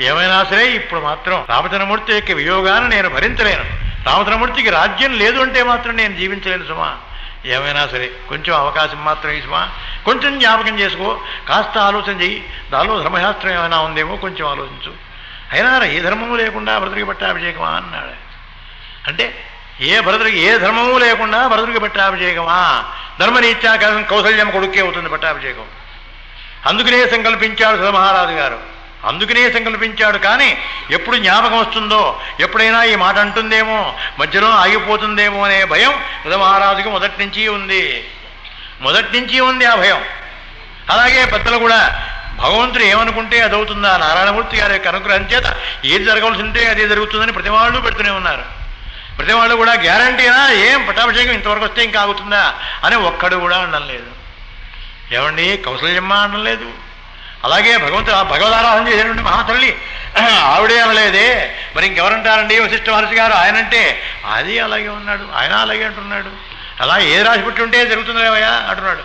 ఏమైనా సరే ఇప్పుడు మాత్రం రామచంద్రమూర్తి యొక్క వియోగాన్ని నేను భరించలేను. రామచంద్రమూర్తికి రాజ్యం లేదు అంటే మాత్రం నేను జీవించలేను సుమా. ఏమైనా సరే కొంచెం అవకాశం మాత్రం ఇసుమా, కొంచెం జ్ఞాపకం చేసుకో, కాస్త ఆలోచన చెయ్యి, దానిలో ధర్మశాస్త్రం ఏమైనా ఉందేమో కొంచెం ఆలోచించు. అయినా ఏ ధర్మము లేకుండా భరతుడికి పట్టాభిషేకమా అన్నాడు. అంటే ఏ ధర్మము లేకుండా భరతుడికి పట్టాభిషేకమా? ధర్మరీత్యా కౌసల్యం కొడుకే అవుతుంది పట్టాభిషేకం. అందుకనే సంకల్పించాడు సుధమహారాజు గారు, అందుకనే సంకల్పించాడు. కానీ ఎప్పుడు జ్ఞాపకం వస్తుందో, ఎప్పుడైనా ఈ మాట అంటుందేమో, మధ్యలో ఆగిపోతుందేమో అనే భయం సుధమహారాజుకి మొదటి నుంచి ఉంది ఆ భయం. అలాగే పెద్దలు కూడా భగవంతుడు ఏమనుకుంటే అదవుతుందా, నారాయణమూర్తి గారి యొక్క అనుగ్రహం చేత ఏది జరగవలసిందే అదే జరుగుతుందని ప్రతి వాళ్ళు పెడుతూనే ఉన్నారు. ప్రతి వాళ్ళు కూడా గ్యారంటీనా, ఏం పట్టాభిషేకం ఇంతవరకు వస్తే ఇంకా ఆగుతుందా అని ఒక్కడు కూడా అనడం లేదు. ఏమండి కౌసల్యమ్మ అనడం లేదు. అలాగే భగవదారాధన చేసేటువంటి మహాతల్లి ఆవిడే అనలేదే, మరి ఇంకెవరంటారండి వశిష్ఠ మహర్షి గారు? ఆయనంటే అది అలాగే ఉన్నాడు, ఆయన అలాగే అంటున్నాడు. అలా ఏది రాసి పెట్టి ఉంటే జరుగుతుందేవయ్యా అంటున్నాడు.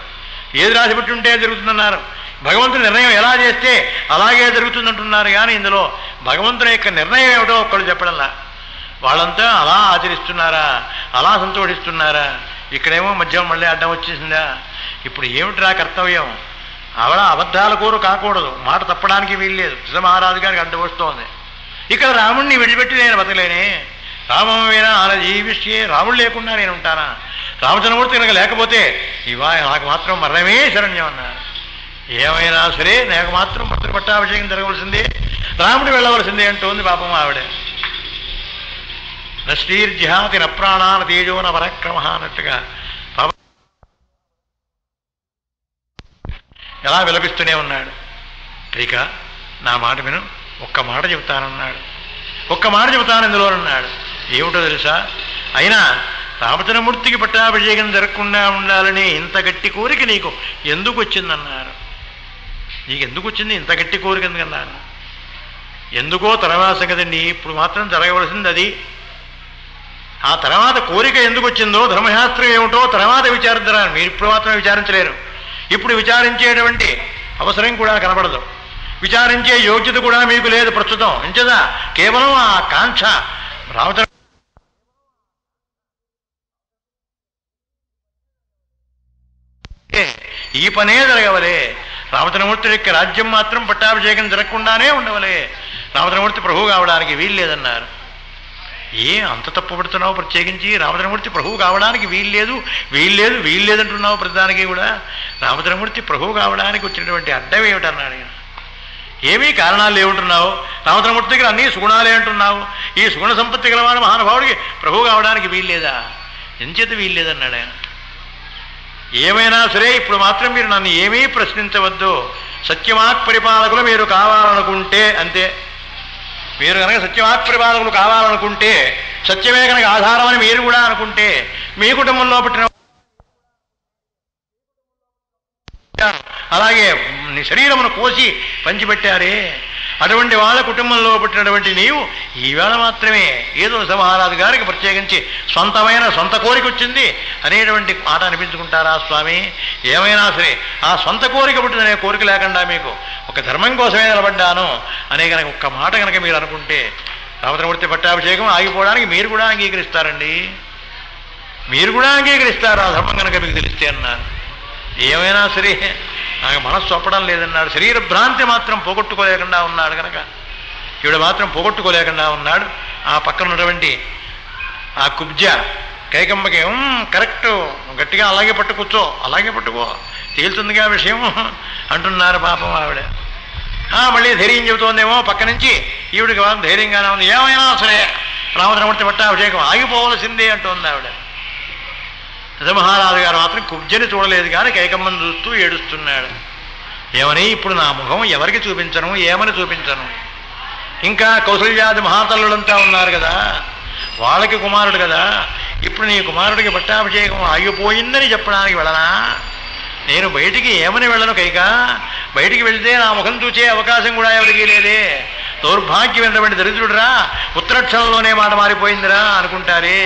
ఏది రాసి పెట్టి ఉంటే జరుగుతుందన్నారు. భగవంతుడి నిర్ణయం ఎలా చేస్తే అలాగే జరుగుతుందంటున్నారు. కానీ ఇందులో భగవంతుని యొక్క నిర్ణయం ఏమిటో ఒక్కళ్ళు చెప్పడంలా. వాళ్ళంతా అలా ఆచరిస్తున్నారా, అలా సంతోషిస్తున్నారా? ఇక్కడేమో మధ్యం మళ్ళీ అడ్డం వచ్చేసిందా? ఇప్పుడు ఏమిటిరా కర్తవ్యం? ఆవిడ అబద్ధాల కోరు కాకూడదు, మాట తప్పడానికి వీల్లేదు. సుధమహారాజు గారికి అడ్డం వస్తోంది. ఇక్కడ రాముణ్ణి విడిపెట్టి నేను బతకలేనే, రామమేనా అలా జీవిష్యే, రాముడు లేకుండా నేను ఉంటానా? రామచంద్రమూర్తి కనుక లేకపోతే ఇవా నాకు మాత్రం మరణమే శరణ్యం అన్నారు. ఏమైనా సరే నాకు మాత్రం భర్తృ పట్టాభిషేకం జరగవలసిందే, రాముడు వెళ్ళవలసిందే అంటోంది పాపం ఆవిడ. నశ్రీర్జిహాతి న ప్రాణాన తేజో న పరక్రమ అన్నట్టుగా ఎలా విలపిస్తూనే ఉన్నాడు. ఇక నా మాట విను, ఒక్క మాట చెబుతానన్నాడు. ఒక్క మాట చెబుతాను ఇందులోనన్నాడు. ఏమిటో తెలుసా? అయినా రామచంద్రమూర్తికి పట్టాభిషేకం జరగకుండా ఉండాలని ఇంత గట్టి కోరిక నీకు ఎందుకు వచ్చిందన్నారు. నీకు ఎందుకు వచ్చింది ఇంత గట్టి కోరిక ఎందుకన్నాను? ఎందుకో తర్వాత కదండి, ఇప్పుడు మాత్రం జరగవలసింది అది. ఆ తర్వాత కోరిక ఎందుకు వచ్చిందో, ధర్మశాస్త్రం ఏమిటో తర్వాత విచారిద్దరా. మీరు ఇప్పుడు మాత్రం విచారించలేరు. ఇప్పుడు విచారించేటువంటి అవసరం కూడా కనబడదు, విచారించే యోగ్యత కూడా మీకు లేదు ప్రస్తుతం. ఎంచదా కేవలం ఆ కాంక్ష రామచంద్ర ఈ పనే జరగవలే. రామచంద్రమూర్తి యొక్క రాజ్యం మాత్రం పట్టాభిషేకం జరగకుండానే ఉండవలే. రామచంద్రమూర్తి ప్రభువు కావడానికి వీల్లేదన్నారు. అంత తప్పుపడుతున్నావు? ప్రత్యేకించి రామచంద్రమూర్తి ప్రభువు కావడానికి వీల్లేదంటున్నావు ప్రతిదానికి కూడా. రామచంద్రమూర్తి ప్రభువు కావడానికి వచ్చినటువంటి అడ్డం ఏమిటన్నాడు ఆయన. ఏమీ కారణాలు ఏముంటున్నావు? రామచంద్రమూర్తి దగ్గర అన్నీ సుగుణాలే అంటున్నావు. ఈ సుగుణ సంపత్తి గలవాడు మహానుభావుడికి ప్రభువు కావడానికి వీల్లేదా? ఎంచేత వీల్లేదన్నాడు ఆయన. ఏమైనా సరే ఇప్పుడు మాత్రం మీరు నన్ను ఏమీ ప్రశ్నించవద్దు. సత్యవాక్ పరిపాలకులు మీరు కావాలనుకుంటే అంతే. మీరు కనుక సత్యవాక్ పరిపాలకులు కావాలనుకుంటే, సత్యమే కనుక ఆధారం అని మీరు కూడా అనుకుంటే, మీ కుటుంబంలో పుట్టిన అలాగే నీ శరీరమును కోసి పంచిపెట్టారే, అటువంటి వాళ్ళ కుటుంబంలో పుట్టినటువంటి నీవు ఈవేళ మాత్రమే ఏదో సుధమహారాజు గారికి ప్రత్యేకించి సొంత కోరిక వచ్చింది అనేటువంటి మాట అనిపించుకుంటారా స్వామి? ఏమైనా సరే ఆ సొంత కోరిక పుట్టిందనే కోరిక లేకుండా మీకు ఒక ధర్మం కోసమే నిలబడ్డాను అనే కనుక ఒక్క మాట కనుక మీరు అనుకుంటే రామచంద్రమూర్తి పట్టాభిషేకం ఆగిపోవడానికి మీరు కూడా అంగీకరిస్తారండి. మీరు కూడా అంగీకరిస్తారు ఆ ధర్మం కనుక మీకు తెలిస్తే అన్నారు. ఏమైనా సరే నాకు మనస్సు ఒప్పడం లేదన్నాడు. శరీర భ్రాంతి మాత్రం పోగొట్టుకోలేకుండా ఉన్నాడు కనుక, ఈవిడ మాత్రం పోగొట్టుకోలేకుండా ఉన్నాడు. ఆ పక్కన ఉన్నటువంటి ఆ కుబ్జ కైకమ్మకి కరెక్ట్, గట్టిగా అలాగే పట్టుకూర్చో, అలాగే పట్టుకో, తేలుతుందిగా విషయం అంటున్నారు పాపం ఆవిడ. మళ్ళీ ధైర్యం చెబుతోందేమో పక్క నుంచి, ఈవిడికి ధైర్యంగానే ఉంది. ఏమైనా సరే రామచంద్రమూర్తి పట్టాభిషేకం ఆగిపోవలసిందే అంటోంది ఆవిడ. సుధమహారాజు గారు మాత్రం కుబ్జని చూడలేదు కానీ కైకమ్మను చూస్తూ ఏడుస్తున్నాడు. ఏమని ఇప్పుడు నా ముఖం ఎవరికి చూపించను, ఏమని చూపించను? ఇంకా కౌసల్యాది మహాతల్లులంతా ఉన్నారు కదా, వాళ్ళకి కుమారుడు కదా, ఇప్పుడు నీ కుమారుడికి పట్టాభిషేకం ఆగిపోయిందని చెప్పడానికి వెళ్ళనా? నేను బయటికి ఏమని వెళ్ళను కైక? బయటికి వెళితే నా ముఖం చూసే అవకాశం కూడా ఎవరికి లేదే. దౌర్భాగ్యమైనటువంటి దరిద్రుడురా, ఉత్తరక్షణంలోనే మాట మారిపోయిందిరా అనుకుంటారే.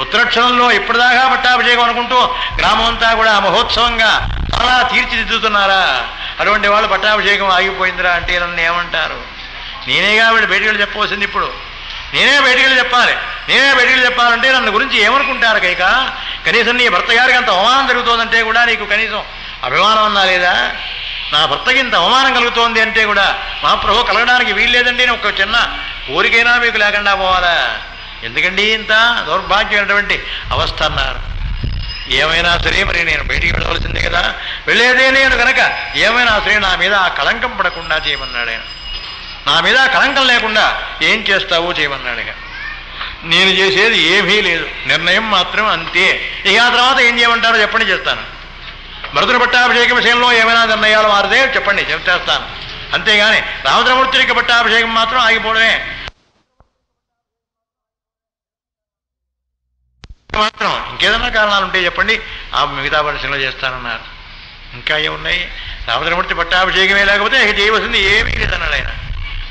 ఉత్తరక్షణంలో ఇప్పటిదాకా పట్టాభిషేకం అనుకుంటూ గ్రామం అంతా కూడా మహోత్సవంగా చాలా తీర్చిదిద్దుతున్నారా? అటువంటి వాళ్ళు పట్టాభిషేకం ఆగిపోయిందిరా అంటే నన్ను ఏమంటారు? నేనేగా వీడు బయటికి వెళ్ళి చెప్పవలసింది. ఇప్పుడు నేనే బయటికి వెళ్ళి చెప్పాలి. నేనే బయటికి వెళ్ళి చెప్పాలంటే నన్ను గురించి ఏమనుకుంటారు కైక? కనీసం నీ భర్త గారికి అంత అవమానం జరుగుతోందంటే కూడా నీకు కనీసం అభిమానం అన్నా లేదా? నా భర్తకి ఇంత అవమానం కలుగుతోంది అంటే కూడా మహాప్రభు కలగడానికి వీల్లేదండి అని ఒక చిన్న కోరికైనా మీకు లేకుండా పోవాలా? ఎందుకండి ఇంత దౌర్భాగ్యమైనటువంటి అవస్థ అన్నారు. ఏమైనా సరే మరి నేను బయటికి వెళ్ళవలసిందే కదా, వెళ్ళేదే నేను కనుక ఏమైనా సరే నా మీద ఆ కళంకం పడకుండా చేయమన్నాడు ఆయన. నా మీద కళంకం లేకుండా ఏం చేస్తావో చేయమన్నాడు. ఇక నేను చేసేది ఏమీ లేదు, నిర్ణయం మాత్రం అంతే. ఇక ఆ తర్వాత ఏం చేయమంటారో చెప్పండి, చేస్తాను. భరతుని పట్టాభిషేకం విషయంలో ఏమైనా నిర్ణయాలు మారితే చెప్పండి, చేస్తాను. అంతేగాని రామచంద్రమూర్తికి పట్టాభిషేకం మాత్రం ఆగిపోవడమే మాత్రం. ఇంకేదన్నా కారణాలు ఉంటే చెప్పండి, ఆ మిగతా పరిశీలన చేస్తానన్నారు. ఇంకా ఏమున్నాయి? రామచంద్రమూర్తి పట్టాభిషేకమే లేకపోతే ఇక చేయవలసింది ఏమీ లేదన్నాడు ఆయన.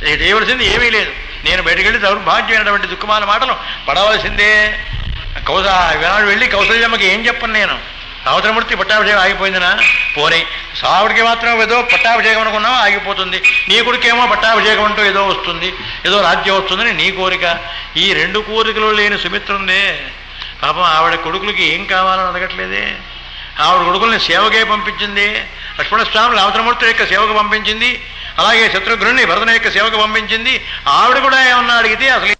ఇక చేయవలసింది ఏమీ లేదు. నేను బయటకు వెళ్ళి దౌర్భాగ్యమైనటువంటి దుఃఖమాల మాటలు పడవలసిందే. వినాడు వెళ్ళి కౌసల్యమ్మకి ఏం చెప్పను నేను? రామచంద్రమూర్తి పట్టాభిషేకం ఆగిపోయిందినా? పోనీ సావుడికి మాత్రం ఏదో పట్టాభిషేకం అనుకున్నావు ఆగిపోతుంది, నీ కొడుకేమో పట్టాభిషేకం అంటూ ఏదో వస్తుంది, ఏదో రాజ్యం వస్తుందని నీ కోరిక. ఈ రెండు కోరికలు లేని సుమిత్ర ఉందే పాపం, ఆవిడ కొడుకులకి ఏం కావాలని అడగట్లేదే. ఆవిడ కొడుకుల్ని సేవకే పంపించింది. లక్ష్మణస్వామి రామచంద్రమూర్తి యొక్క సేవకు పంపించింది, అలాగే శత్రుఘ్నుడిని భరతుని యొక్క సేవకు పంపించింది. ఆవిడ కూడా ఏమన్నా అడిగితే అసలు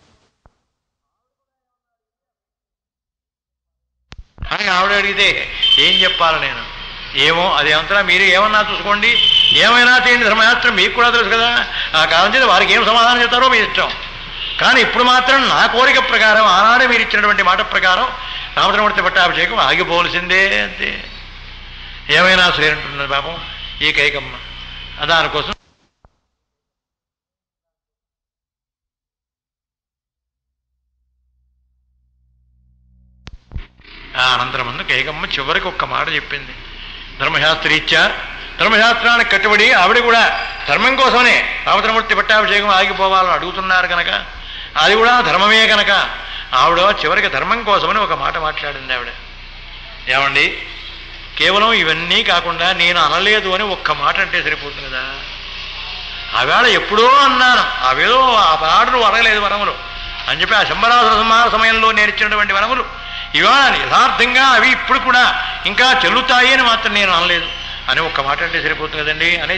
అని ఆవిడ అడిగితే ఏం చెప్పాలి నేను? ఏమో అదేమంతా మీరు ఏమన్నా చూసుకోండి, ఏమైనా చేయండి, ధర్మశాస్త్రం మీకు కూడా తెలుసు కదా. ఆ కాలం చేత వారికి ఏం సమాధానం చెప్తారో మీ ఇష్టం. కానీ ఇప్పుడు మాత్రం నా కోరిక ప్రకారం, ఆనాడే మీరు ఇచ్చినటువంటి మాట ప్రకారం రామచంద్రమూర్తి పట్టాభిషేకం ఆగిపోవలసిందే అంతే. ఏమైనా సరే అంటున్నది పాపం ఈ కైకమ్మ. దానికోసం ఆ అనంతరం కైకమ్మ చివరికి ఒక్క మాట చెప్పింది. ధర్మశాస్త్రీత్యా, ధర్మశాస్త్రానికి కట్టుబడి ఆవిడ కూడా ధర్మం కోసమనే రామచంద్రమూర్తి పట్టాభిషేకం ఆగిపోవాలని అడుగుతున్నారు కనుక, అది కూడా ధర్మమే కనుక ఆవిడ చివరికి ధర్మం కోసమని ఒక మాట మాట్లాడింది ఆవిడ. ఏమండి, కేవలం ఇవన్నీ కాకుండా నేను అనలేదు అని ఒక్క మాట అంటే సరిపోతుంది కదా. ఆవేళ ఎప్పుడో అన్నాను, అవేదో ఆ పాటను అడగలేదు వరములు అని చెప్పి ఆ శంబరాసుర సంహార సమయంలో నేర్చినటువంటి వరములు ఇవాళ యథార్థంగా అవి ఇప్పుడు కూడా ఇంకా చెల్లుతాయి అని మాత్రం నేను అనలేదు అని ఒక్క మాట అంటే సరిపోతుంది కదండి అని.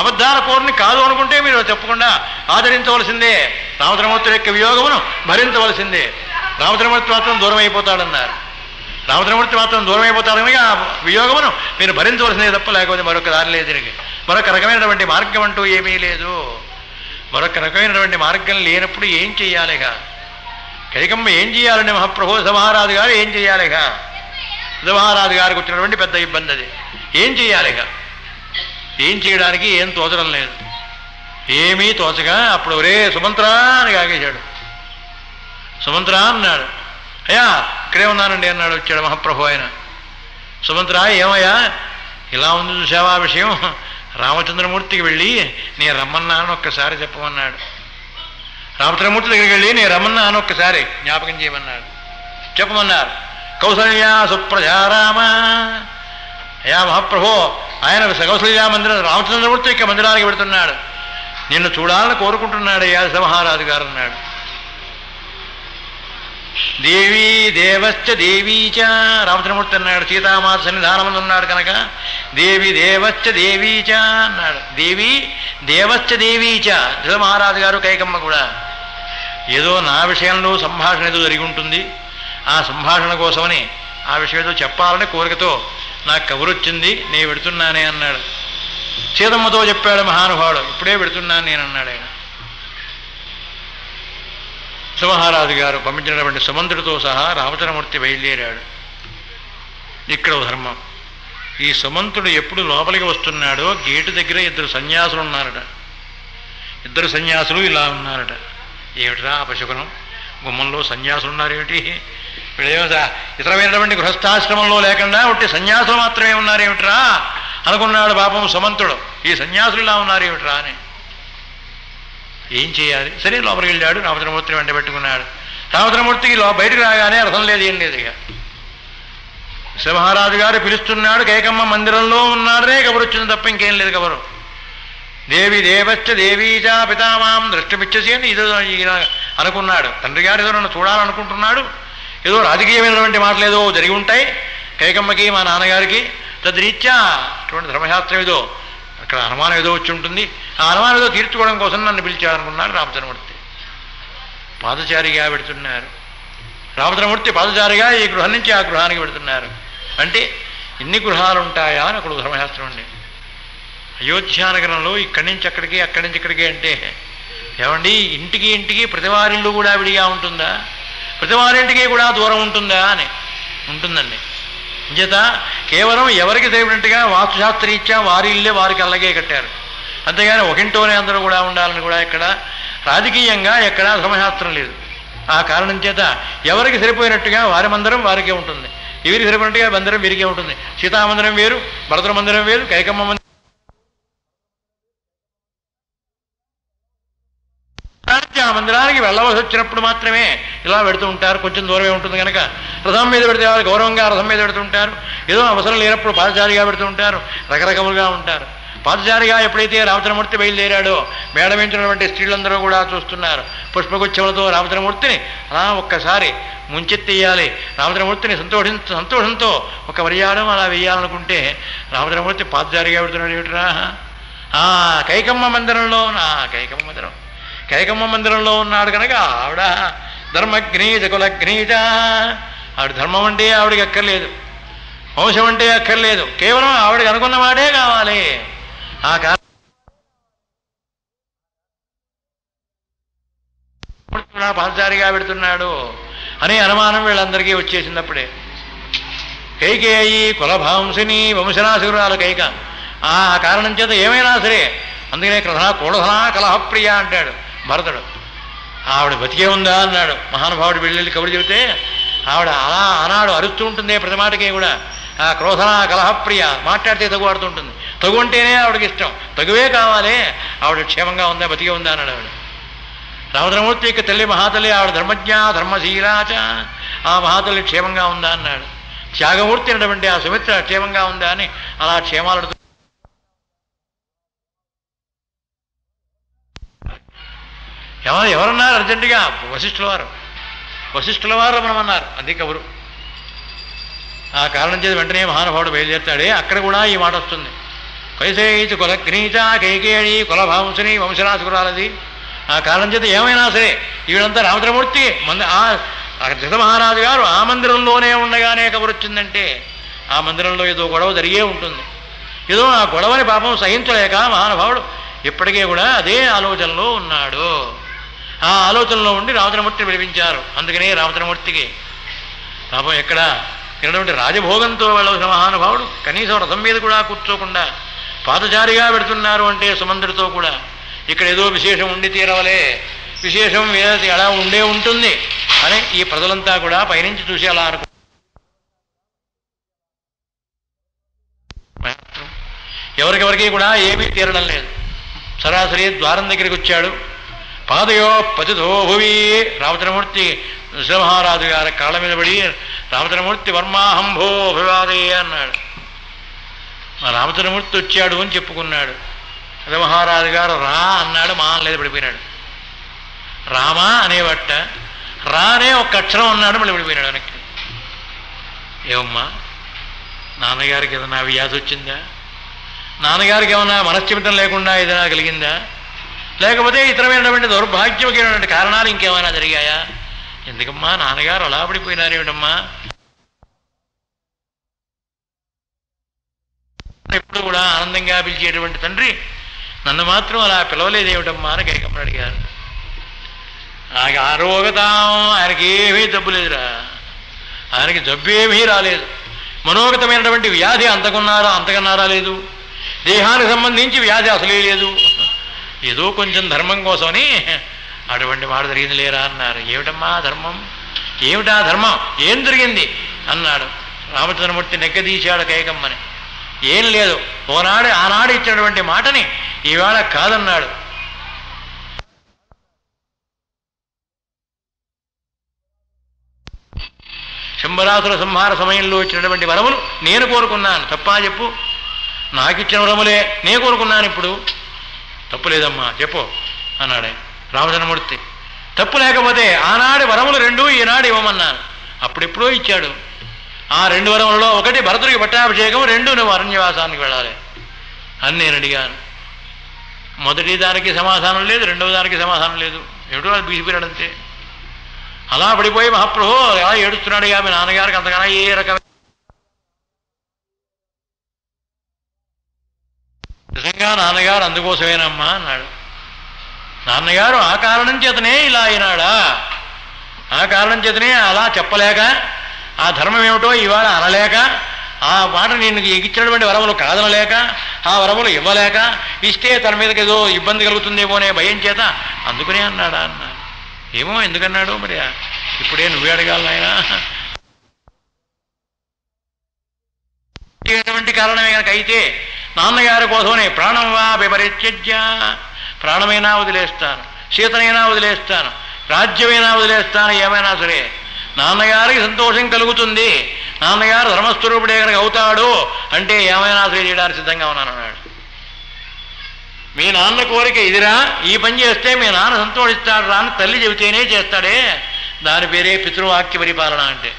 అబద్ధాల కోరిని కాదు అనుకుంటే మీరు తప్పకుండా ఆదరించవలసిందే. రామచంద్రమూర్తి యొక్క వియోగమును భరించవలసిందే. రామచంద్రమూర్తి మాత్రం దూరం అయిపోతాడన్నారు. రామచంద్రమూర్తి మాత్రం దూరం అయిపోతాడు కనుక ఆ వియోగమును మీరు భరించవలసిందే తప్ప, లేకపోతే మరొక దారి లేదు. తిరిగి మరొక రకమైనటువంటి మార్గం అంటూ ఏమీ లేదు. మరొక రకమైనటువంటి మార్గం లేనప్పుడు ఏం చెయ్యాలిగా? కైకమ్మ ఏం చేయాలండి? మహాప్రభు సభారాజు గారు ఏం చెయ్యాలిగా? సభారాజు గారికి వచ్చినటువంటి పెద్ద ఇబ్బంది అది. ఏం చెయ్యాలిగా? ఏం చేయడానికి ఏం తోచడం లేదు. ఏమీ తోచగా అప్పుడు ఒరే సుమంత్రా అని కాగేశాడు. సుమంత్రా అన్నాడు. అయ్యా ఇక్కడే ఉన్నానండి అన్నాడు. వచ్చాడు మహాప్రభు ఆయన. సుమంత్రా ఏమయ్యా ఇలా ఉంది చూసావా విషయం? రామచంద్రమూర్తికి వెళ్ళి నేను రమ్మన్నాను ఒక్కసారి చెప్పమన్నాడు. రామచంద్రమూర్తి దగ్గరికి వెళ్ళి నేను రమ్మన్నాను ఒక్కసారి జ్ఞాపకం చేయమన్నాడు, చెప్పమన్నారు. కౌసల్యా సుప్రజారామ. అయ్యా మహాప్రభు ఆయన కౌసల్యా మందిరం రామచంద్రమూర్తి యొక్క మందిరానికి పెడుతున్నాడు, నిన్ను చూడాలని కోరుకుంటున్నాడు అయ్యా మహారాజు గారు అన్నాడు. దేవీ దేవశ్చ దేవీచ రామచంద్రమూర్తి అన్నాడు. సీతామాత సన్నిధానమందు ఉన్నాడు కనుక దేవి దేవశ్చ దేవీచ అన్నాడు. దేవి దేవశ్చ దేవీచ. మహారాజు గారు కైకమ్మ కూడా ఏదో నా విషయంలో సంభాషణ ఏదో జరిగి ఉంటుంది, ఆ సంభాషణ కోసమని ఆ విషయం ఏదో చెప్పాలని కోరికతో నాకు కబురొచ్చింది, నేను పెడుతున్నానే అన్నాడు. సీతమ్మతో చెప్పాడు మహానుభావుడు, ఇప్పుడే పెడుతున్నాను నేను అన్నాడు ఆయన. మహారాజు గారు పంపించినటువంటి సుమంత్రుడితో సహా రామచంద్రమూర్తి బయలుదేరాడు. ఇక్కడ ధర్మం. ఈ సుమంతుడు ఎప్పుడు లోపలికి వస్తున్నాడో గేటు దగ్గర ఇద్దరు సన్యాసులు ఉన్నారట. ఇద్దరు సన్యాసులు ఇలా ఉన్నారట. ఏమిట్రా అపశకునం, గుమ్మంలో సన్యాసులు ఉన్నారేమిటి? వీళ్ళేమో ఇతరమైనటువంటి గృహస్థాశ్రమంలో లేకుండా ఒకటి సన్యాసులు మాత్రమే ఉన్నారేమిట్రా అనుకున్నాడు పాపం సుమంతుడు. ఈ సన్యాసులు ఇలా ఉన్నారేమిట్రా అని. ఏం చేయాలి? సరే లోపలికి వెళ్ళాడు. రామచంద్రమూర్తిని వెంట పెట్టుకున్నాడు. రామచంద్రమూర్తికి బయటకు రాగానే అర్థం లేదు, ఏం లేదు. ఇక శ్రీమహారాజు గారు పిలుస్తున్నాడు, కైకమ్మ మందిరంలో ఉన్నాడనే కబురు వచ్చింది తప్ప ఇంకేం లేదు కబురు. దేవి దేవశ్చ దేవీచ పితామాం ద్రష్టమిచ్చసి అని ఏదో ఈయన అనుకున్నాడు. తండ్రి గారు ఏదో నన్ను చూడాలనుకుంటున్నాడు, ఏదో రాజకీయమైనటువంటి మాటలు ఏదో జరిగి ఉంటాయి కైకమ్మకి మా నాన్నగారికి, తద్రీత్యా అటువంటి ధర్మశాస్త్రం ఏదో అక్కడ అనుమానం ఏదో వచ్చి ఉంటుంది, ఆ అనుమానం ఏదో తీర్చుకోవడం కోసం నన్ను పిలిచాడనుకున్నాడు రామచంద్రమూర్తి. పాదచారిగా పెడుతున్నారు రామచంద్రమూర్తి, పాదచారిగా ఈ గృహం నుంచి ఆ గృహానికి పెడుతున్నారు. అంటే ఇన్ని గృహాలు ఉంటాయా అని అక్కడ ధర్మశాస్త్రం అండి. అయోధ్యానగరంలో ఇక్కడి నుంచి అక్కడికి అక్కడి నుంచి ఇక్కడికి అంటే ఏమండి, ఇంటికి ఇంటికి ప్రతివారిల్లు కూడా విడిగా ఉంటుందా, ప్రతివారింటికి కూడా దూరం ఉంటుందా అని ఉంటుందండి. ఇంచేత కేవలం ఎవరికి తెలిపినట్టుగా వాస్తుశాస్త్రీత్యా వారి ఇల్లే వారికి అల్లగే కట్టారు, అంతేగాని ఒకింటోనే అందరూ కూడా ఉండాలని కూడా ఇక్కడ రాజకీయంగా ఎక్కడా ధర్మశాస్త్రం లేదు. ఆ కారణం చేత ఎవరికి సరిపోయినట్టుగా వారి మందిరం వారికే ఉంటుంది, ఎవరికి సరిపోయినట్టుగా మందిరం వీరికే ఉంటుంది. సీతామందిరం వేరు, భరతుల మందిరం వేరు, కైకమ్మ మందిరం. ఆ మందిరానికి వెళ్ళవలసి వచ్చినప్పుడు మాత్రమే ఇలా పెడుతూ ఉంటారు, కొంచెం దూరమే ఉంటుంది కనుక. రథం మీద పెడితే వాళ్ళు గౌరవంగా రథం మీద పెడుతుంటారు, ఏదో అవసరం లేనప్పుడు పాదచారిగా పెడుతూ ఉంటారు, రకరకాలుగా ఉంటారు. పాదచారిగా ఎప్పుడైతే రామచంద్రమూర్తి బయలుదేరాడో మేడమించినటువంటి స్త్రీలందరూ కూడా చూస్తున్నారు. పుష్పగుచ్చములతో రామచంద్రమూర్తిని అలా ఒక్కసారి ముంచెత్తేయాలి, రామచంద్రమూర్తిని సంతోషంతో ఒక వరియాడం అలా వేయాలనుకుంటే రామచంద్రమూర్తి పాదచారిగా పెడుతున్నాడు. ఏమిట్రా, కైకమ్మ మందిరంలో కైకమ్మ మందిరంలో ఉన్నాడు కనుక ఆవిడ ధర్మగ్నీజ కులగ్నీజ, ఆవిడ ధర్మం అంటే ఆవిడకి అక్కర్లేదు, వంశం అంటే అక్కర్లేదు, కేవలం ఆవిడకి అనుకున్న వాడే కావాలి. ఆ కారణం పాదచారిగా పెడుతున్నాడు అనే అనుమానం వీళ్ళందరికీ వచ్చేసినప్పుడే కైకేయి కులభాంసిని వంశనాశురాలు కైక. ఆ కారణం చేత ఏమైనా సరే, అందుకనే కోడధనా కలహప్రియ అంటాడు భరతుడు. ఆవిడ బతికే ఉందా అన్నాడు మహానుభావుడు. వెళ్ళి కబురు చెబితే ఆవిడ అలా ఆనాడు అరుస్తూ ఉంటుంది ప్రతి మాటకి కూడా. ఆ క్రోధన కలహప్రియ, మాట్లాడితే తగు ఆడుతుంటుంది, తగు అంటేనే ఆవిడకి ఇష్టం, తగువే కావాలి. ఆవిడ క్షేమంగా ఉందా, బతికే ఉందా అన్నాడు ఆవిడ. రామచంద్రమూర్తి యొక్క తల్లి మహాతల్లి, ఆవిడ ధర్మజ్ఞ ధర్మశీలాచ, ఆ మహాతల్లి క్షేమంగా ఉందా అన్నాడు. త్యాగమూర్తి అయినటువంటి ఆ సుమిత్ర క్షేమంగా ఉందా అని అలా క్షేమాలు. ఎవరన్నారు అర్జెంటుగా? వశిష్ఠుల వారు మనమన్నారు, అది కబురు. ఆ కారణం చేసి వెంటనే మహానుభావుడు బయలుదేరుతాడే, అక్కడ కూడా ఈ మాట వస్తుంది. కైసేయిచి కులగ్నీచ కైకేయి కులభాంసుని వంశనాశురాలది. ఆ కారణం చేత ఏమైనా సరే ఈవిడంతా రామచంద్రమూర్తి జగమహారాజు గారు ఆ మందిరంలోనే ఉండగానే కబురు వచ్చిందంటే ఆ మందిరంలో ఏదో గొడవ జరిగే ఉంటుంది. ఏదో ఆ గొడవని పాపం సహించలేక మహానుభావుడు ఇప్పటికే కూడా అదే ఆలోచనలో ఉన్నాడు. ఆ ఆలోచనలో ఉండి రామచంద్రమూర్తిని పిలిపించారు. అందుకనే రామచంద్రమూర్తికి పాపం ఇక్కడటువంటి రాజభోగంతో వెళ్ళవలసిన మహానుభావుడు కనీసం రథం మీద కూడా కూర్చోకుండా పాదచారిగా పెడుతున్నారు అంటే సుమందుడితో కూడా ఇక్కడ ఏదో విశేషం ఉండి తీరవలే, విశేషం అలా ఉండే ఉంటుంది అని ఈ ప్రజలంతా కూడా పైనుంచి చూసి అలా అనుకు. ఎవరికెవరికి కూడా ఏమీ తీరడం లేదు. సరాసరి ద్వారం దగ్గరికి వచ్చాడు. పాదయో పతితో భువి, రామచంద్రమూర్తి శ్రీమహారాజు గారి కాళ్ళ మీద పడి రామచంద్రమూర్తి వర్మాహంభో అభివాదే అన్నాడు. మా రామచంద్రమూర్తి వచ్చాడు అని చెప్పుకున్నాడు. శ్రీమహారాజు గారు రా అన్నాడు, మా లేదు పడిపోయినాడు. రామా అనేవట్ట, రానే ఒక అక్షరం అన్నాడు, మళ్ళీ పడిపోయినాడు వెనక్కి. ఏమమ్మా, నాన్నగారికి ఏదన్నా వ్యాధి వచ్చిందా? నాన్నగారికి ఏమన్నా మనశ్చిమితం లేకుండా ఏదైనా కలిగిందా? లేకపోతే ఇతరమైనటువంటి దౌర్భాగ్యమైనటువంటి కారణాలు ఇంకేమైనా జరిగాయా? ఎందుకమ్మా నాన్నగారు అలా పడిపోయినారేమిటమ్మా? ఎప్పుడు కూడా ఆనందంగా పిలిచేటువంటి తండ్రి నన్ను మాత్రం అలా పిలవలేదేమిటమ్మా అని కైకమ్మని అడిగారు. ఆరోగతాం, ఆయనకి ఏమీ జబ్బు లేదురా, ఆయనకి జబ్బు ఏమీ రాలేదు. మనోగతమైనటువంటి వ్యాధి అంతకన్నా రాలేదు. దేహానికి సంబంధించి వ్యాధి అసలే లేదు. ఏదో కొంచెం ధర్మం కోసమని అటువంటి మాట జరిగింది లేరా అన్నారు. ఏమిటమ్మా ధర్మం, ఏమిటా ధర్మం, ఏం జరిగింది అన్నాడు. రామచంద్రమూర్తి నెగ్గదీశాడు కైకమ్మని. ఏం లేదు, ఆనాడు ఇచ్చినటువంటి మాటని ఈవేళ కాదన్నాడు. శంబరాసుల సంహార సమయంలో ఇచ్చినటువంటి వరములు నేను కోరుకున్నాను. తప్పా చెప్పు? నాకిచ్చిన వరములే నేను కోరుకున్నాను. ఇప్పుడు తప్పు లేదమ్మా చెప్పు అన్నాడే రామచంద్రమూర్తి. తప్పు లేకపోతే ఆనాడు వరములు 2 ఈనాడు ఇవ్వమన్నాను. అప్పుడెప్పుడో ఇచ్చాడు. ఆ 2 వరములలో ఒకటి భరతుడికి పట్టాభిషేకం, 2 నువ్వు అరణ్యవాసానికి వెళ్ళాలి అని నేను అడిగాను. మొదటి దానికి సమాధానం లేదు, రెండవ దానికి సమాధానం లేదు. ఏమిటో అది బీసిపోయాడంతే. అలా పడిపోయి మహాప్రభు ఎలా ఏడుస్తున్నాడు. మీ నాన్నగారికి అంతకన్నా ఏ రకమైన నిజంగా నాన్నగారు అందుకోసమేనమ్మా అన్నాడు. నాన్నగారు ఆ కారణం చేతనే ఇలా అయినాడా? ఆ కారణం చేతనే అలా చెప్పలేక, ఆ ధర్మం ఏమిటో ఇవాళ అనలేక, ఆ మాట నేను ఎగిచ్చినటువంటి వరములు కాదనలేక, ఆ వరములు ఇవ్వలేక, ఇస్తే తన మీదకి ఏదో ఇబ్బంది కలుగుతుందేమోనే భయం చేత అందుకునే అన్నాడా అన్నాడు. ఏమో ఎందుకన్నాడు మరి, ఇప్పుడే నువ్వే అడగాలి నాయనా. ఎటువంటి కారణమే కనుక అయితే నాన్నగారి కోసమనే ప్రాణం వా విపరిత్యజ్య, ప్రాణమైనా వదిలేస్తాను, సీతనైనా వదిలేస్తాను, రాజ్యమైనా వదిలేస్తాను, ఏమైనా సరే నాన్నగారికి సంతోషం కలుగుతుంది, నాన్నగారు ధర్మస్వరూపుడే కనుక అవుతాడు అంటే ఏమైనా సరే చేయడానికి సిద్ధంగా ఉన్నాను అన్నాడు. మీ నాన్న కోరిక ఇదిరా, ఈ పని చేస్తే మీ నాన్న సంతోషిస్తాడు రా అని తల్లి చెబితేనే చేస్తాడే, దాని పేరే పితృవాక్య పరిపాలన అంటే.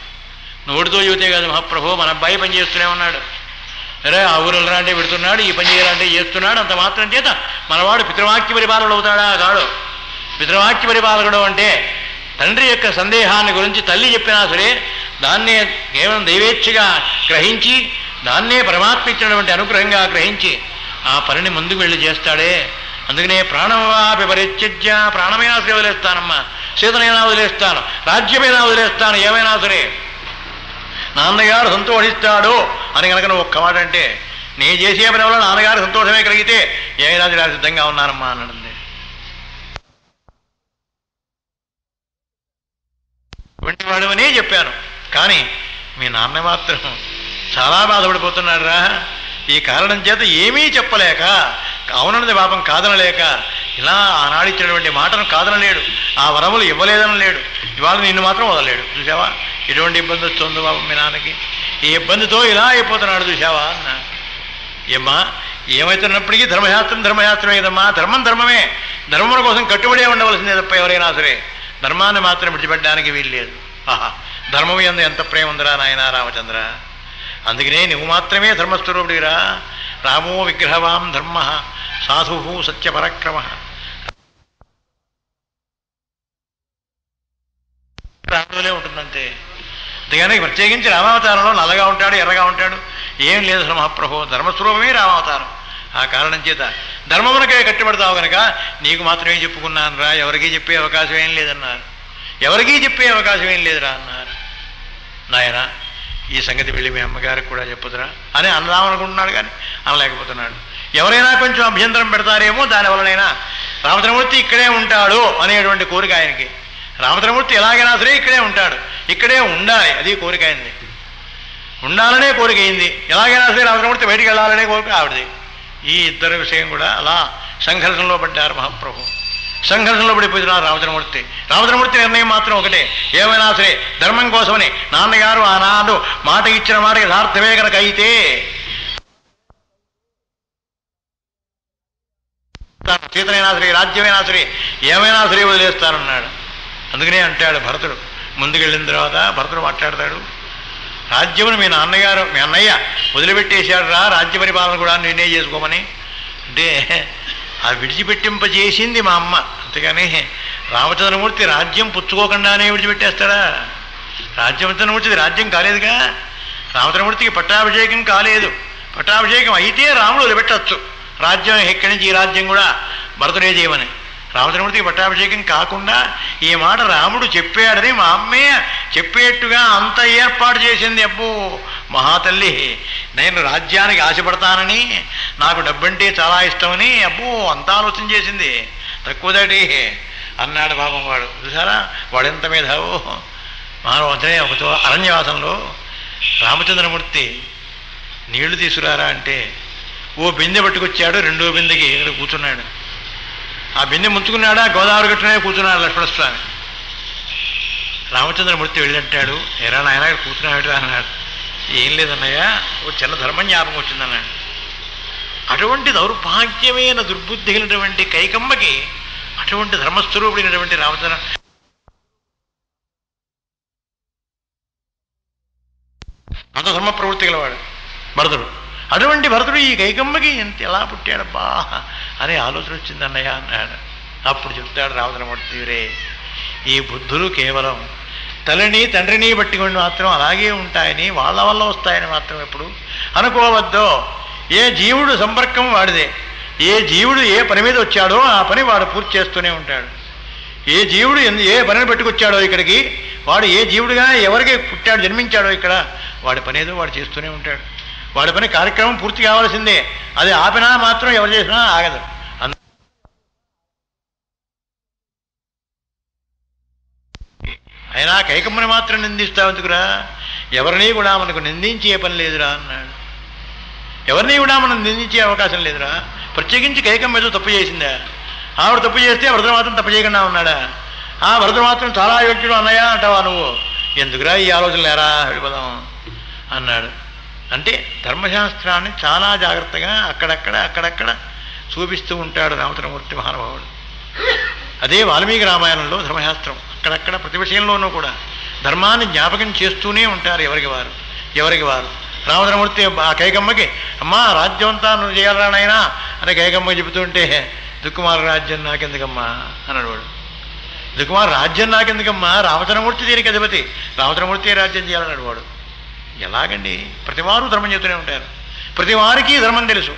నోటితో చెబితే కాదు మహాప్రభు, మన అబ్బాయి పని చేస్తూనే ఉన్నాడు. అరే ఆ ఊరలరా అంటే పెడుతున్నాడు, ఈ పని చేయాలంటే చేస్తున్నాడు, అంత మాత్రం చేత మనవాడు పితృవాక్య పరిపాలకుడు అవుతాడా? కాడు. పితృవాక్య పరిపాలకుడు అంటే తండ్రి యొక్క సందేహాన్ని గురించి తల్లి చెప్పినా సరే దాన్నే కేవలం దైవేచ్ఛగా గ్రహించి, దాన్నే పరమాత్మ ఇచ్చినటువంటి అనుగ్రహంగా గ్రహించి ఆ పనిని ముందుకు వెళ్ళి చేస్తాడే. అందుకనే ప్రాణం వా విపరిత్యజ్య, ప్రాణమైనా సరే వదిలేస్తానమ్మా, సీతనైనా వదిలేస్తాను, రాజ్యమైనా వదిలేస్తాను, ఏమైనా సరే నాన్నగారు సంతోషిస్తాడు అని కనుక నువ్వు ఒక్క మాట అంటే, నేను చేసే పని వల్ల నాన్నగారు సంతోషమే కలిగితే ఏమైనా చేయడానికి సిద్ధంగా ఉన్నానమ్మా అన్నాడు. వంటి వాడవనే చెప్పాను, కానీ మీ నాన్న మాత్రం చాలా బాధపడిపోతున్నాడు రా. ఈ కారణం చేత ఏమీ చెప్పలేక, అవునన్నది పాపం కాదనలేక, ఇలా ఆనాడిచ్చినటువంటి మాటను కాదనలేడు, ఆ వరములు ఇవ్వలేదనలేడు, ఇవాళ నిన్ను మాత్రం వదలలేడు. చూసావా ఎటువంటి ఇబ్బంది వస్తుందో పాపం మీ నాన్నకి, ఈ ఇబ్బందితో ఇలా అయిపోతున్నాడు చూసావా అన్న. ఏమ్మా ఏమైతున్నప్పటికీ ధర్మశాస్త్రమే కదమ్మా, ధర్మం ధర్మమే, ధర్మం కోసం కట్టుబడే ఉండవలసిందే తప్ప ఎవరైనా సరే ధర్మాన్ని మాత్రం విడిచిపెట్టడానికి వీల్లేదు. ఆహా, ధర్మం యందు ఎంత ప్రేమ ఉందిరా నాయన రామచంద్ర. అందుకనే నువ్వు మాత్రమే ధర్మస్వరూపుడిరా. రామో విగ్రహవాం ధర్మ సాధు సత్యపరక్రమ. రాముడులే ఉంటుందంతే, అంతేగాని ప్రత్యేకించి రామావతారంలో నల్లగా ఉంటాడు, ఎర్రగా ఉంటాడు ఏం లేదు. అసలు మహాప్రభు ధర్మస్వరూపమే రామావతారం. ఆ కారణం చేత ధర్మమునకే కట్టుబడతావు కనుక నీకు మాత్రమే చెప్పుకున్నాను రా, ఎవరికీ చెప్పే అవకాశం ఏం లేదన్నారు. ఎవరికీ చెప్పే అవకాశం ఏం లేదురా అన్నారు. నాయన ఈ సంగతి వెళ్ళి మీ అమ్మగారికి కూడా చెప్పుదురా అని అనదామనుకుంటున్నాడు, కానీ అనలేకపోతున్నాడు. ఎవరైనా కొంచెం అభ్యంతరం పెడతారేమో, దానివల్లనైనా రామచంద్రమూర్తి ఇక్కడే ఉంటాడు అనేటువంటి కోరిక ఆయనకి. రామచంద్రమూర్తి ఎలాగైనా సరే ఇక్కడే ఉంటాడు, ఇక్కడే ఉండాలి, అది కోరిక అయింది. ఉండాలనే కోరిక అయింది, ఎలాగైనా సరే రామచంద్రమూర్తి బయటికి వెళ్ళాలనే కోరిక ఆవిడది. ఈ ఇద్దరు విషయం కూడా అలా సంఘర్షణలో పడ్డారు మహాప్రభు. సంఘర్షణలో పడిపోతున్నారు రామచంద్రమూర్తి. రామచంద్రమూర్తి నిర్ణయం మాత్రం ఒకటే, ఏమైనా సరే ధర్మం కోసమని నాన్నగారు ఆనాడు మాట ఇచ్చిన మాట యథార్థమే కనుక అయితే సీతనైనా సరే రాజ్యమైనా సరే ఏమైనా సరే వదిలేస్తానన్నాడు. అందుకనే అంటాడు భరతుడు. ముందుకెళ్ళిన తర్వాత భరతుడు మాట్లాడతాడు, రాజ్యమును మీ నాన్నగారు మీ అన్నయ్య వదిలిపెట్టేశాడు రా, రాజ్య పరిపాలన కూడా నేనే చేసుకోమని. అంటే ఆ విడిచిపెట్టింపజేసింది మా అమ్మ, అంతేగాని రామచంద్రమూర్తి రాజ్యం పుచ్చుకోకుండానే విడిచిపెట్టేస్తాడా? రాజ్యచంద్రమూర్తిది రాజ్యం కాలేదుగా, రామచంద్రమూర్తికి పట్టాభిషేకం కాలేదు. పట్టాభిషేకం అయితే రాముడు వదిలిపెట్టచ్చు, రాజ్యం ఎక్కడి నుంచి ఈ రాజ్యం కూడా భరతుడే చేయమని. రామచంద్రమూర్తికి పట్టాభిషేకం కాకుండా ఈ మాట రాముడు చెప్పాడని మా అమ్మే చెప్పేట్టుగా అంత ఏర్పాటు చేసింది. అబ్బో మహాతల్లి, నేను రాజ్యానికి ఆశపడతానని, నాకు డబ్బంటే చాలా ఇష్టమని అబ్బో అంత ఆలోచన చేసింది. తక్కువదటి అన్నాడు పాపం వాడు. చూసారా వాడెంత మేధావో. మహారాజే ఒకతో అరణ్యవాసంలో రామచంద్రమూర్తి నీళ్లు తీసుకురారా అంటే ఓ బిందె పట్టుకొచ్చాడు, రెండో బిందెకి ఇక్కడ కూర్చున్నాడు. ఆ బిందె ముంచుకున్నాడా, గోదావరి గట్టునే కూర్చున్నాడు లక్ష్మణస్వామి. రామచంద్రమూర్తి వెళ్ళంటాడు, ఎరా నాయన కూర్చున్నాడు అన్నాడు. ఏం లేదన్నయ్య, ఓ చిన్న ధర్మం జ్ఞాపకం వచ్చిందన్నాడు. అటువంటి దౌర్భాగ్యమైన దుర్బుద్ధి కలిగినటువంటి కైకమ్మకి అటువంటి ధర్మస్వరూపుడైనటువంటి రామచంద్ర అంత ధర్మ ప్రవృత్తి గలవాడు భరతుడు. అటువంటి భరతుడు ఈ కైకమ్మకి ఎలా పుట్టాడబ్బా అనే ఆలోచన వచ్చింది అన్నయ్య అన్నాడు. అప్పుడు చెప్తాడు రామచంద్రమూర్తి, రే ఈ బుద్ధులు కేవలం తల్లిని తండ్రిని బట్టి మాత్రం అలాగే ఉంటాయని, వాళ్ళ వల్ల వస్తాయని మాత్రం ఎప్పుడు అనుకోవద్దో. ఏ జీవుడు సంపర్కం వాడిదే. ఏ జీవుడు ఏ పని మీద వచ్చాడో ఆ పని వాడు పూర్తి చేస్తూనే ఉంటాడు. ఏ జీవుడు ఏ పనిని పెట్టుకొచ్చాడో ఇక్కడికి, వాడు ఏ జీవుడుగా ఎవరికి పుట్టాడు జన్మించాడో ఇక్కడ, వాడి పని ఏదో వాడు చేస్తూనే ఉంటాడు. వాడి పని కార్యక్రమం పూర్తి కావాల్సిందే. అది ఆపినా మాత్రం ఎవరు చేసినా ఆగదు. అయినా కైకమ్మని మాత్రం నిందిస్తావు ఎందుకురా? ఎవరిని కూడా మనకు నిందించే పని లేదురా అన్నాడు. ఎవరిని కూడా మనం నిందించే అవకాశం లేదురా. ప్రత్యేకించి కైకమ్మ ఏదో తప్పు చేసిందా? ఆవిడ తప్పు చేస్తే భరతుడు మాత్రం తప్పు చేయకుండా ఉన్నాడా? ఆ భరతుడు మాత్రం చాలా యోగ్యుడు అన్నయ్య అంటావా నువ్వు? ఎందుకురా ఈ ఆలోచన లేరా, వెళ్ళిపోదాం అన్నాడు. అంటే ధర్మశాస్త్రాన్ని చాలా జాగ్రత్తగా అక్కడక్కడ చూపిస్తూ ఉంటాడు రామచంద్రమూర్తి మహానుభావుడు. అదే వాల్మీకి రామాయణంలో ధర్మశాస్త్రం అక్కడక్కడ ప్రతి విషయంలోనూ కూడా ధర్మాన్ని జ్ఞాపకం చేస్తూనే ఉంటారు ఎవరికి వారు. రామచంద్రమూర్తి ఆ కైకమ్మకి, అమ్మా రాజ్యం అంతా నువ్వు చేయాలరా నాయనా అని కైకమ్మ చెబుతుంటే, దుక్కుమార రాజ్యం నాకెందుకమ్మా అన్నాడు వాడు. దుక్కుమార రాజ్యం నాకెందుకమ్మా, రామచంద్రమూర్తి దీనికి అధిపతి, రామచంద్రమూర్తి రాజ్యం చేయాలన్నాడు వాడు. ఎలాగండి? ప్రతివారు ధర్మం చెబుతూనే ఉంటారు. ప్రతి వారికి ధర్మం తెలుసు.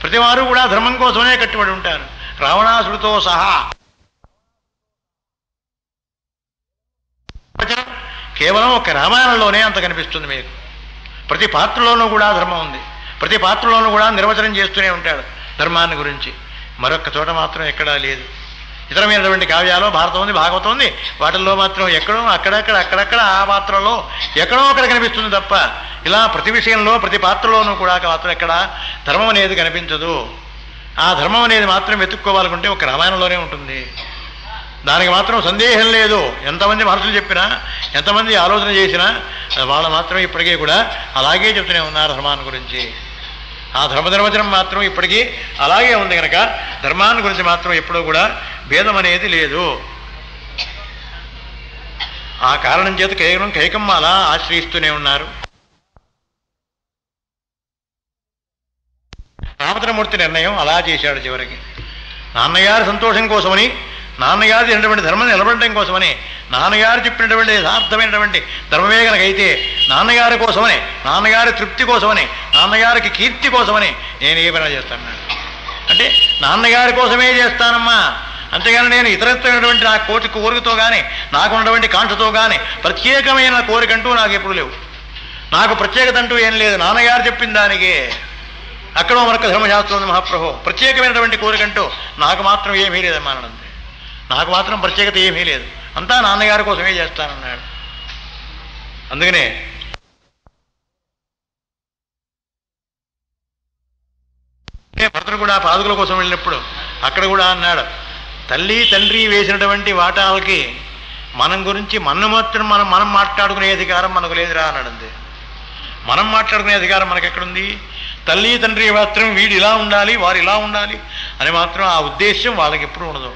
ప్రతివారు కూడా ధర్మం కోసమే కట్టుబడి ఉంటారు, రావణాసుడితో సహా. కేవలం ఒక రామాయణంలోనే అంత కనిపిస్తుంది మీకు. ప్రతి పాత్రలోనూ కూడా ధర్మం ఉంది. ప్రతి పాత్రలోనూ కూడా నిర్వచనం చేస్తూనే ఉంటాడు ధర్మాన్ని గురించి. మరొక్క చోట మాత్రం ఎక్కడా లేదు. ఇతరమైనటువంటి కావ్యాలు భారతం ఉంది, భాగవతం ఉంది, వాటిల్లో మాత్రం ఎక్కడో అక్కడక్కడ ఆ పాత్రలో ఎక్కడో అక్కడ కనిపిస్తుంది తప్ప ఇలా ప్రతి విషయంలో ప్రతి పాత్రలోనూ కూడా మాత్రం ఎక్కడ ధర్మం అనేది కనిపించదు. ఆ ధర్మం అనేది మాత్రం వెతుక్కోవాలనుకుంటే ఒక రామాయణంలోనే ఉంటుంది. దానికి మాత్రం సందేహం లేదు. ఎంతమంది మహర్షులు చెప్పినా, ఎంతమంది ఆలోచన చేసినా వాళ్ళు మాత్రం ఇప్పటికీ కూడా అలాగే చెప్తూనే ఉన్నారు ధర్మాన్ని గురించి. ఆ ధర్మనిర్వచనం మాత్రం ఇప్పటికీ అలాగే ఉంది కనుక ధర్మాన్ని గురించి మాత్రం ఎప్పుడూ కూడా భేదం అనేది లేదు. ఆ కారణం చేత కేవలం కైకమ్మ అలా ఆశ్రయిస్తూనే ఉన్నారు. రామచంద్రమూర్తి నిర్ణయం అలా చేశాడు చివరికి. నాన్నగారి సంతోషం కోసమని, నాన్నగారు చెప్పినటువంటి ధర్మం నిలబడటం కోసమని, నాన్నగారు చెప్పినటువంటి యథార్థమైనటువంటి ధర్మమే కనుకైతే నాన్నగారి కోసమని, నాన్నగారి తృప్తి కోసమని, నాన్నగారికి కీర్తి కోసమని నేను ఏ పని చేస్తాను అంటే నాన్నగారి కోసమే చేస్తానమ్మా. అంతేగాని నేను ఇతరత్వమైనటువంటి నా కోరికతో కానీ, నాకున్నటువంటి కాంక్షతో కానీ ప్రత్యేకమైన కోరికంటూ నాకు ఎప్పుడు లేవు. నాకు ప్రత్యేకత అంటూ ఏం లేదు. నాన్నగారు చెప్పిన దానికే అక్కడ మనకు ధర్మశాస్త్రం ఉంది మహాప్రభు. ప్రత్యేకమైనటువంటి కోరికంటూ నాకు మాత్రం ఏమీ లేదమ్మా అనంతే. నాకు మాత్రం ప్రత్యేకత ఏమీ లేదు, అంతా నాన్నగారి కోసమే చేస్తానన్నాడు. అందుకనే భర్తను కూడా పాదుకుల కోసం వెళ్ళినప్పుడు అక్కడ కూడా అన్నాడు, తల్లి తండ్రి వేసినటువంటి వాటాలకి మనం గురించి మాత్రం మనం మాట్లాడుకునే అధికారం మనకు లేదురా అన్నాడు. అంతే, మనం మాట్లాడుకునే అధికారం మనకెక్కడుంది? తల్లి తండ్రి మాత్రం వీడు ఇలా ఉండాలి, వారు ఇలా ఉండాలి అని మాత్రం ఆ ఉద్దేశం వాళ్ళకి ఎప్పుడు ఉండదు.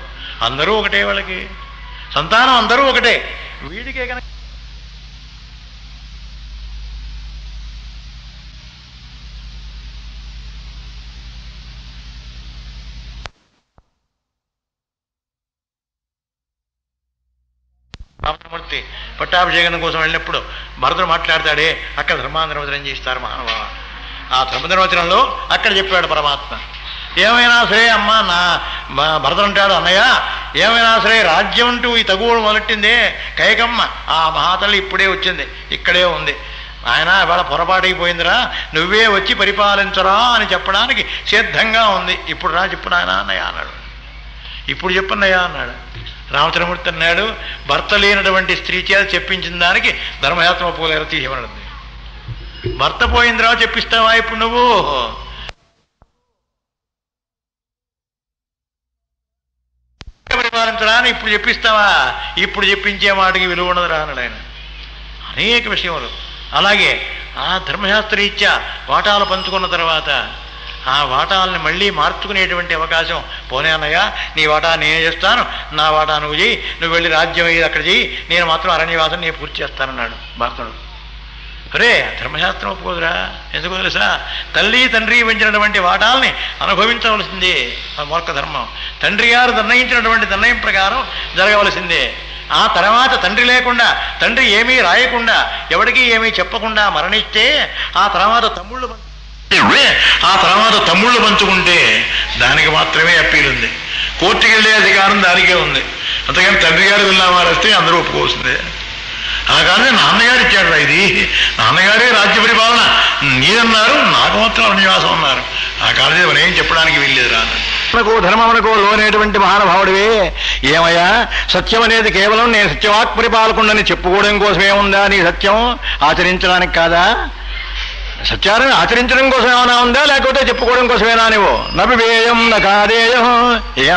అందరూ ఒకటే, వాళ్ళకి సంతానం అందరూ ఒకటే. వీడికే కనుక రామచంద్రమూర్తి పట్టాభిషేకం కోసం వెళ్ళినప్పుడు భరతుడు మాట్లాడతాడే, అక్కడ ధర్మానిర్వచనం చేస్తారు మహానుభావ. ఆ ధర్మనిర్వచనంలో అక్కడ చెప్పాడు పరమాత్మ, ఏమైనా సరే అమ్మా నా భరతుడు అంటాడు, అన్నయ్య ఏమైనా సరే రాజ్యం అంటూ ఈ తగువుడు మొదలెట్టిందే కైకమ్మ, ఆ మహాతల్లి ఇప్పుడే వచ్చింది, ఇక్కడే ఉంది. ఆయన ఇవాళ పొరపాటైపోయిందిరా, నువ్వే వచ్చి పరిపాలించరా అని చెప్పడానికి సిద్ధంగా ఉంది. ఇప్పుడు రా చెప్పు నాయన అన్నయ్య అన్నాడు. ఇప్పుడు చెప్పన్నయ్య అన్నాడు. రామచంద్రమూర్తి అన్నాడు, భర్త లేనటువంటి స్త్రీ చేత చెప్పించిన దానికి ధర్మయాత్ర పోలేరు తీయమన్నది. భర్త పోయిందిరా చెప్పిస్తావా ఇప్పుడు నువ్వు? పరిపాలించరాని ఇప్పుడు చెప్పిస్తావా? ఇప్పుడు చెప్పించే మాటకి విలువ ఉండదురా అన్నాడు ఆయన. అనేక విషయములు అలాగే ఆ ధర్మశాస్త్రరీత్యా వాటాలు పంచుకున్న తర్వాత ఆ వాటాలని మళ్ళీ మార్చుకునేటువంటి అవకాశం, పోనే అన్నయ్య నీ వాటా నేనే చేస్తాను, నా వాటా నువ్వు చెయ్యి, నువ్వు వెళ్ళి రాజ్యం అయ్యి అక్కడ చెయ్యి, నేను మాత్రం అరణ్యవాసం నేను పూర్తి చేస్తానన్నాడు భర్తడు. అరే ధర్మశాస్త్రం ఒప్పుకోదురా. ఎందుకు తెలుసా? తల్లి తండ్రి పెంచినటువంటి వాటాలని అనుభవించవలసిందే మూర్ఖ ధర్మం. తండ్రి గారు నిర్ణయించినటువంటి నిర్ణయం ప్రకారం జరగవలసిందే. ఆ తర్వాత తండ్రి లేకుండా, తండ్రి ఏమీ రాయకుండా, ఎవరికీ ఏమీ చెప్పకుండా మరణిస్తే ఆ తర్వాత తమ్ముళ్ళు పంచుకుంటే దానికి మాత్రమే అప్పీల్ ఉంది. కోర్టుకి వెళ్ళే అధికారం దానికే ఉంది. అంతేగాని తండ్రి గారు వెళ్ళామారేస్తే అందరూ ఒప్పుకోవాల్సిందే. అలా కానీ నాన్నగారు ఇచ్చాడు. ఇది నాన్నగారే రాజ్య పరిపాలన నీదన్నారు, నాకు మాత్రం అరణ్యవాసం అన్నారు. ఆ కాలేజీ మనం ఏం చెప్పడానికి వీల్లేదు రా. ధర్మమునకు లోనేటువంటి మహానుభావుడివే, ఏమయ్యా సత్యం అనేది కేవలం నేను సత్యవాక్ పరిపాలకుండాని చెప్పుకోవడం కోసమే ఉందా? నీ సత్యం ఆచరించడానికి కాదా? సత్యాన్ని ఆచరించడం కోసం ఏమైనా ఉందా, లేకపోతే చెప్పుకోవడం కోసమేనా? నువ్వు నపివేయం నకాదేయం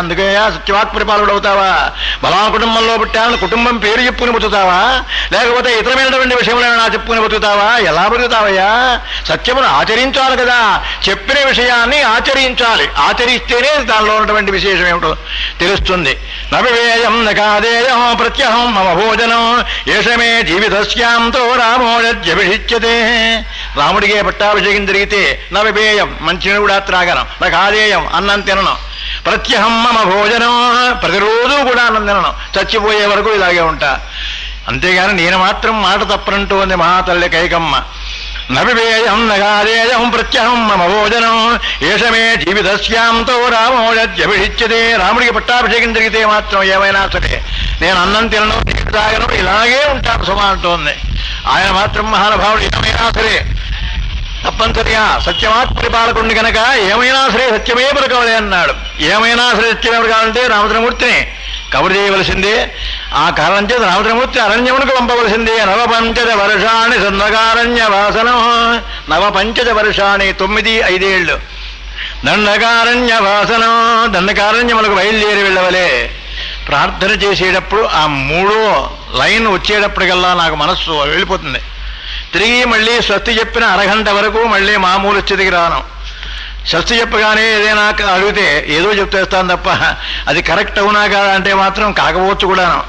అందుకయ్యా సత్యవాక్ పరిపాలకుడు అవుతావా? బలా కుటుంబంలో పుట్టాలని కుటుంబం పేరు చెప్పుకుని బతుకుతావా, లేకపోతే ఇతరమైనటువంటి విషయంలో చెప్పుకుని బతుకుతావా? ఎలా బతుకుతావయ్యా? సత్యమును ఆచరించాలి కదా. చెప్పిన విషయాన్ని ఆచరించాలి. ఆచరిస్తేనే దానిలో ఉన్నటువంటి విశేషం ఏమిటో తెలుస్తుంది. నపివేయం నకాదేయం ప్రత్యహం మమ భోజనం ఏషమే జీవితస్యాంతో రామోజభిషిచ్యతే. రాముడికే పట్టాభిషేకం జరిగితే నవిభేయం మంచిని కూడా త్రాగనం, నాకు ఆదేయం అన్నం తినను, ప్రత్యహం మమ భోజనం ప్రతిరోజు కూడా అన్నం తినను, చచ్చిపోయే వరకు ఇలాగే ఉంటా. అంతేగాని నేను మాత్రం మాట తప్పనంటూ ఉంది మహాతల్లి కైకమ్మ. నవిభేయం నగాదేయం ప్రత్యహం మమ భోజనం ఏషమే జీవితస్యాంతో రామోజభిషిచ్యతే. రాముడికి పట్టాభిషేకం జరిగితే మాత్రం ఏమైనా సరే నేను అన్నం తినను, నీరు తాగను, ఇలాగే ఉంటాను సుమా అంటోంది. ఆయన మాత్రం మహానుభావుడు ఏమైనా సరే తప్పనిసరిగా సత్యవాక్ పరిపాలకుడిని కనుక ఏమైనా సరే సత్యమే పలకాలి అన్నాడు. ఏమైనా సరే సత్యమే పలకాలంటే రామచంద్రమూర్తిని కబురు చేయవలసిందే. ఆ కారణం చేత రామచంద్రమూర్తి అరణ్యమునకు పంపవలసిందే. నవపంచద వర్షాన్ని సందకారణ్య వాసనం. నవపంచద వర్షాన్ని 9 5 ఏళ్ళు దండకారణ్య వాసనం. దండకారణ్యములకు బయలుదేరి వెళ్ళవలే. ప్రార్థన చేసేటప్పుడు ఆ 3వ లైన్ వచ్చేటప్పటికల్లా నాకు మనస్సు వెళ్ళిపోతుంది. తిరిగి మళ్ళీ స్వస్తి చెప్పిన అరగంట వరకు మళ్ళీ మామూలు స్థితికి రాను. స్వస్తి చెప్పగానే ఏదైనా అడిగితే ఏదో చెప్తేస్తాను తప్ప అది కరెక్ట్ అవునా కాదా అంటే మాత్రం కాకపోవచ్చు కూడాను.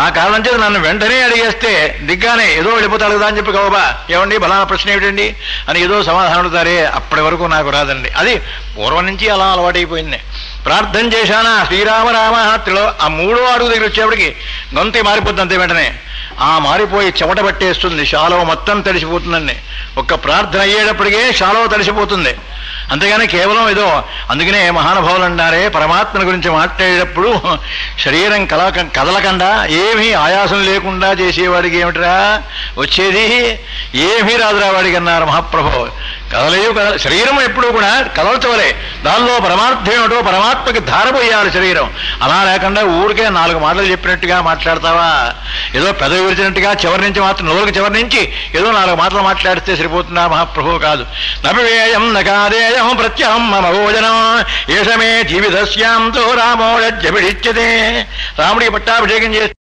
ఆ కారణం చేత నన్ను వెంటనే అడిగేస్తే దిగ్గానే ఏదో వెళ్ళిపోతాడు కదా అని చెప్పి కవబా ఏమండి బలానా ప్రశ్న ఏమిటండి అని ఏదో సమాధానం అడుగుతారే, అప్పటి వరకు నాకు రాదండి. అది పూర్వం నుంచి అలా అలవాటైపోయింది. ప్రార్థన చేశానా శ్రీరామ రామ త్రిలో ఆ 3వ అడుగు దగ్గర వచ్చేప్పటికి గొంతి మారిపోతుంది. అంతే వెంటనే ఆ మారిపోయి చెమట పట్టేస్తుంది, శాలువ మొత్తం తడిసిపోతుందండి. ఒక్క ప్రార్థన అయ్యేటప్పటికే శాలువ తడిసిపోతుంది. అంతేగాని కేవలం ఏదో. అందుకనే మహానుభావులు అన్నారే పరమాత్మని గురించి మాట్లాడేటప్పుడు శరీరం కదలకుండా ఏమీ ఆయాసం లేకుండా చేసేవాడికి ఏమిటిరా వచ్చేది? ఏమీ రాదురా వాడికి అన్నారు మహాప్రభు. శరీరం ఎప్పుడూ కూడా కదల్చవలే. దానిలో పరమార్థం ఏమిటో పరమాత్మకి ధారపోయాలి శరీరం. అలా లేకుండా ఊరికే 4 మాటలు చెప్పినట్టుగా మాట్లాడతావా? ఏదో పెదవి విరిచినట్టుగా చివరి నుంచి మాత్రం నోరుకి చివరి నుంచి ఏదో 4 మాటలు మాట్లాడితే సరిపోతుందా? మహాప్రభు కాదు. నపివేయం నకాదేయం ప్రత్యహం మమ భోజనం ఏషమే జీవితస్యాంతో రామోజభిషిచ్యతే. రాముడికి పట్టాభిషేకం చేస్తే